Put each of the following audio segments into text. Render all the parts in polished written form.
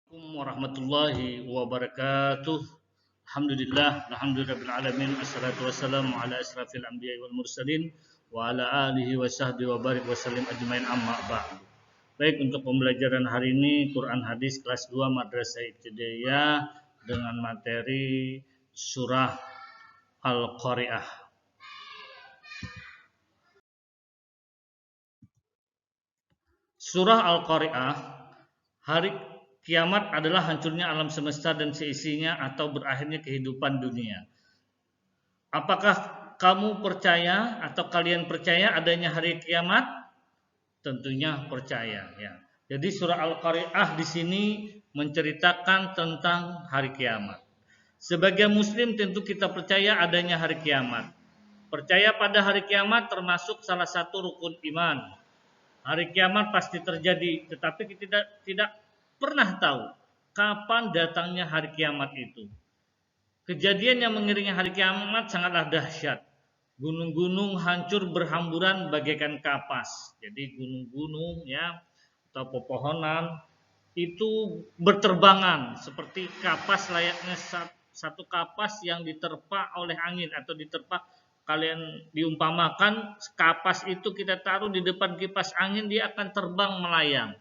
Assalamualaikum warahmatullahi wabarakatuh. Alhamdulillahirabbil alamin wassalatu wassalamu ala asrafil anbiya'i wal mursalin wa ala alihi wa sahbihi wa barik wasallim ajmain amma ba'du. Baik, untuk pembelajaran hari ini Quran Hadis kelas 2 Madrasah Ibtidaiyah dengan materi surah Al-Qari'ah. Surah Al-Qari'ah, hari kiamat adalah hancurnya alam semesta dan seisinya atau berakhirnya kehidupan dunia. Apakah kamu percaya atau kalian percaya adanya hari kiamat? Tentunya percaya, ya. Jadi surah Al-Qari'ah di sini menceritakan tentang hari kiamat. Sebagai muslim tentu kita percaya adanya hari kiamat. Percaya pada hari kiamat termasuk salah satu rukun iman. Hari kiamat pasti terjadi, tetapi kita tidak pernah tahu kapan datangnya hari kiamat itu. Kejadian yang mengiringi hari kiamat sangatlah dahsyat. Gunung-gunung hancur berhamburan bagaikan kapas. Jadi gunung-gunung ya atau pepohonan itu berterbangan seperti kapas, layaknya satu kapas yang diterpa oleh angin atau diterpa. Kalian diumpamakan kapas itu kita taruh di depan kipas angin, dia akan terbang melayang.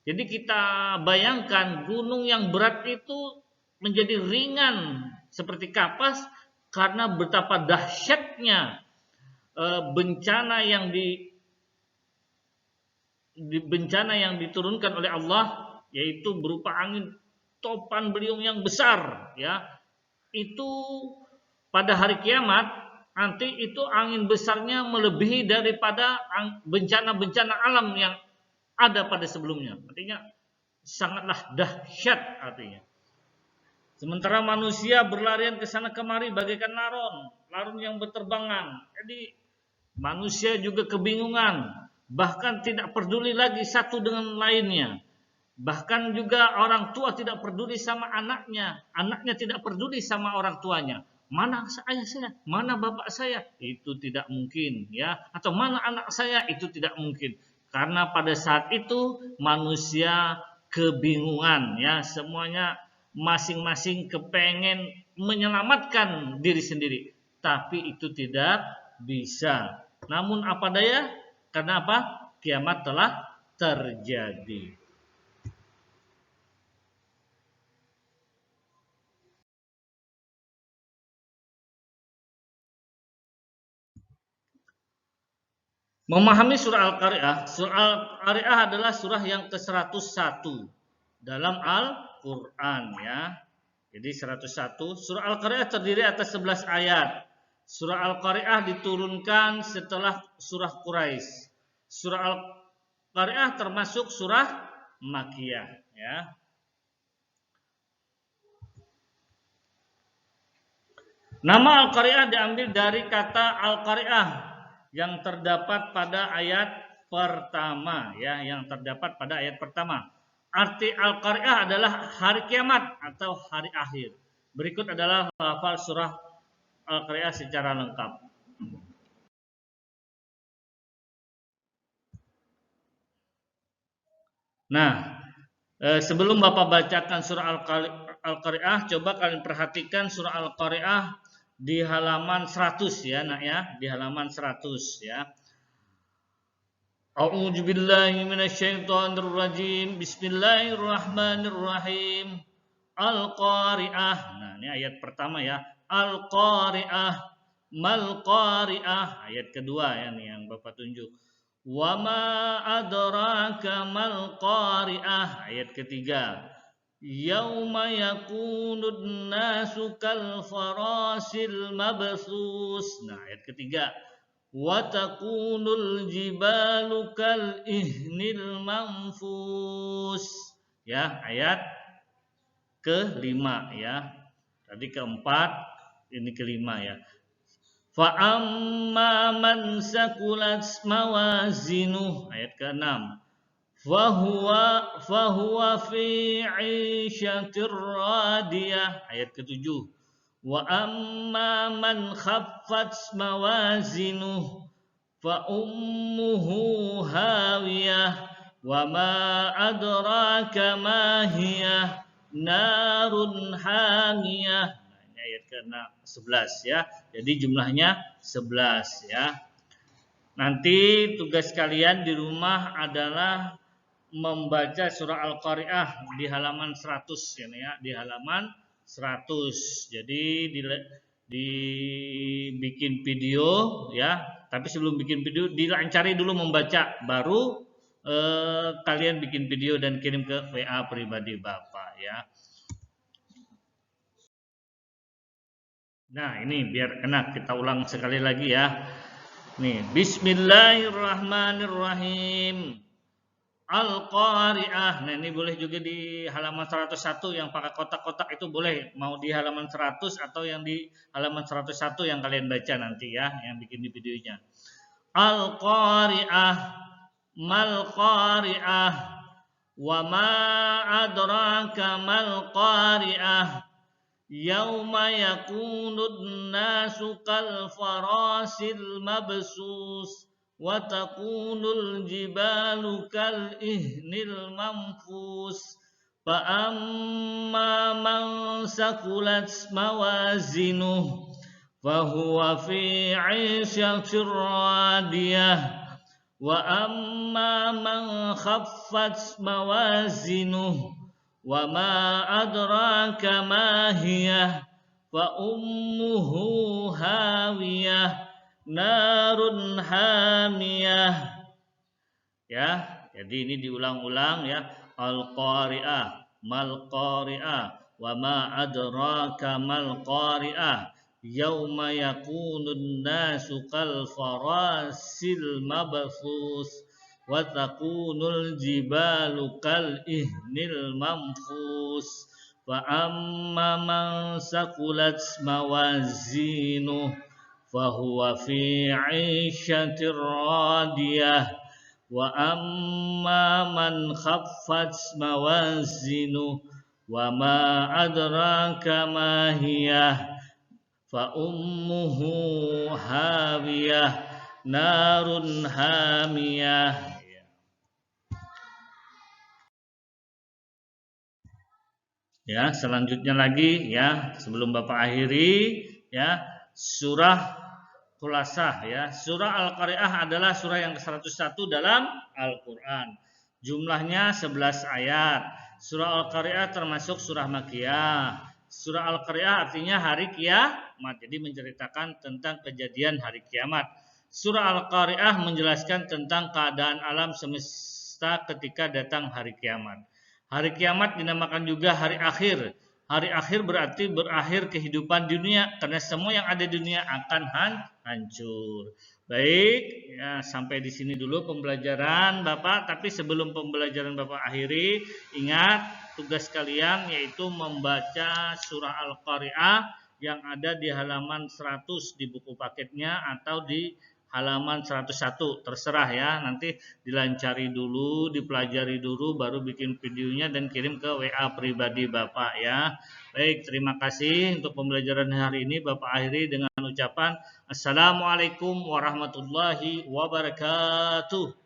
Jadi kita bayangkan gunung yang berat itu menjadi ringan seperti kapas karena betapa dahsyatnya bencana yang diturunkan oleh Allah, yaitu berupa angin topan beliung yang besar, ya. Itu pada hari kiamat nanti itu angin besarnya melebihi daripada bencana-bencana alam yang ada pada sebelumnya. Artinya sangatlah dahsyat artinya. Sementara manusia berlarian ke sana kemari bagaikan larun yang berterbangan. Jadi manusia juga kebingungan, bahkan tidak peduli lagi satu dengan lainnya. Bahkan juga orang tua tidak peduli sama anaknya, anaknya tidak peduli sama orang tuanya. Mana ayah saya, mana bapak saya, itu tidak mungkin, ya. Atau mana anak saya, itu tidak mungkin. Karena pada saat itu manusia kebingungan, ya, semuanya masing-masing kepengen menyelamatkan diri sendiri, tapi itu tidak bisa. Namun apa daya? Karena apa? Kiamat telah terjadi. Memahami surah Al-Qari'ah. Surah Al-Qari'ah adalah surah yang ke-101 dalam Al-Quran, ya. Jadi 101. Surah Al-Qari'ah terdiri atas 11 ayat. Surah Al-Qari'ah diturunkan setelah surah Quraisy. Surah Al-Qari'ah termasuk surah Makkiyah, ya. Nama Al-Qari'ah diambil dari kata Al-Qari'ah yang terdapat pada ayat pertama, ya, yang terdapat pada ayat pertama. Arti Al-Qari'ah adalah hari kiamat atau hari akhir. Berikut adalah lafal surah Al-Qari'ah secara lengkap. Nah, sebelum Bapak bacakan surah Al-Qari'ah, coba kalian perhatikan surah Al-Qari'ah di halaman 100, ya, Nak, ya, di halaman 100, ya. A'udzu billahi minasyaitonir rajim. Bismillahirrahmanirrahim. Al-Qari'ah. Nah, ini ayat pertama, ya. Al-Qari'ah. Mal Qari'ah. Ayat kedua, ya, nih yang Bapak tunjuk. Wa ma adraka mal Qari'ah. Ayat ketiga. Yauma yakunun nasu kal farasil mabsus. Nah, ayat ketiga. Wa takunul jibalu kal ihnil manfus. Ya, ayat kelima, ya. Tadi keempat, ini kelima, ya. Fa amma man sakulat mawazinuh. Ayat ke-6. Fahuwa fi 'isyatir radiyah. Ayat ke-7. Wa amma man khaffat mawazinuh fa ummuhu hawiyah. Wa ma adraka ma hiya narun hamiyah. Nah, ini ayat ke-11 ya. Jadi jumlahnya 11 ya. Nanti tugas kalian di rumah adalah membaca surah Al-Qari'ah di halaman 100 ya, di halaman 100. Jadi dibikin video ya, tapi sebelum bikin video dilancari dulu membaca, baru kalian bikin video dan kirim ke WA pribadi Bapak ya. Nah, ini biar enak kita ulang sekali lagi ya. Nih, bismillahirrahmanirrahim. Al-Qari'ah. Nah, ini boleh juga di halaman 101 yang pakai kotak-kotak itu boleh. Mau di halaman 100 atau yang di halaman 101 yang kalian baca nanti ya, yang bikin di videonya. Al-Qari'ah. Mal-Qari'ah. Wa ma adraka mal-Qari'ah. Yauma yakunun nasu kal farasil mabsus. Wa takunul jibalu kal ihnil manfus. Fa amma man sakulat mawazinuh fahuwa fi 'ishatir radiyah. Wa amma man khaffat mawazinuh wa ma adraka ma hiya fa ummuhu hawiyah narun hamiyah. Ya, jadi ini diulang-ulang ya. Al-Qari'ah, mal-Qari'ah, wa ma adraka mal-Qari'ah. Yauma yakunun nasu kal farasil mabthus wa takunul jibalu kal ihnil manfus. Fa amma man sakulat mawazinuh fahuwa fi 'ishatir radiyah. Wa amma man khaffat mawazinuh wa ma adraka ma hiya fa ummuhu hawiyah narun hamiyah. Ya, selanjutnya lagi ya, sebelum Bapak akhiri ya, surah Khulasah ya. Surah Al-Qari'ah adalah surah yang ke-101 dalam Al-Qur'an. Jumlahnya 11 ayat. Surah Al-Qari'ah termasuk surah Makkiyah. Surah Al-Qari'ah artinya hari kiamat. Jadi menceritakan tentang kejadian hari kiamat. Surah Al-Qari'ah menjelaskan tentang keadaan alam semesta ketika datang hari kiamat. Hari kiamat dinamakan juga hari akhir. Hari akhir berarti berakhir kehidupan dunia, karena semua yang ada di dunia akan hancur. Baik, ya, sampai di sini dulu pembelajaran Bapak. Tapi sebelum pembelajaran Bapak akhiri, ingat tugas kalian yaitu membaca surah Al-Qari'ah yang ada di halaman 100 di buku paketnya atau di halaman 101, terserah ya, nanti dilancari dulu, dipelajari dulu, baru bikin videonya dan kirim ke WA pribadi Bapak ya. Baik, terima kasih untuk pembelajaran hari ini. Bapak akhiri dengan ucapan Assalamualaikum warahmatullahi wabarakatuh.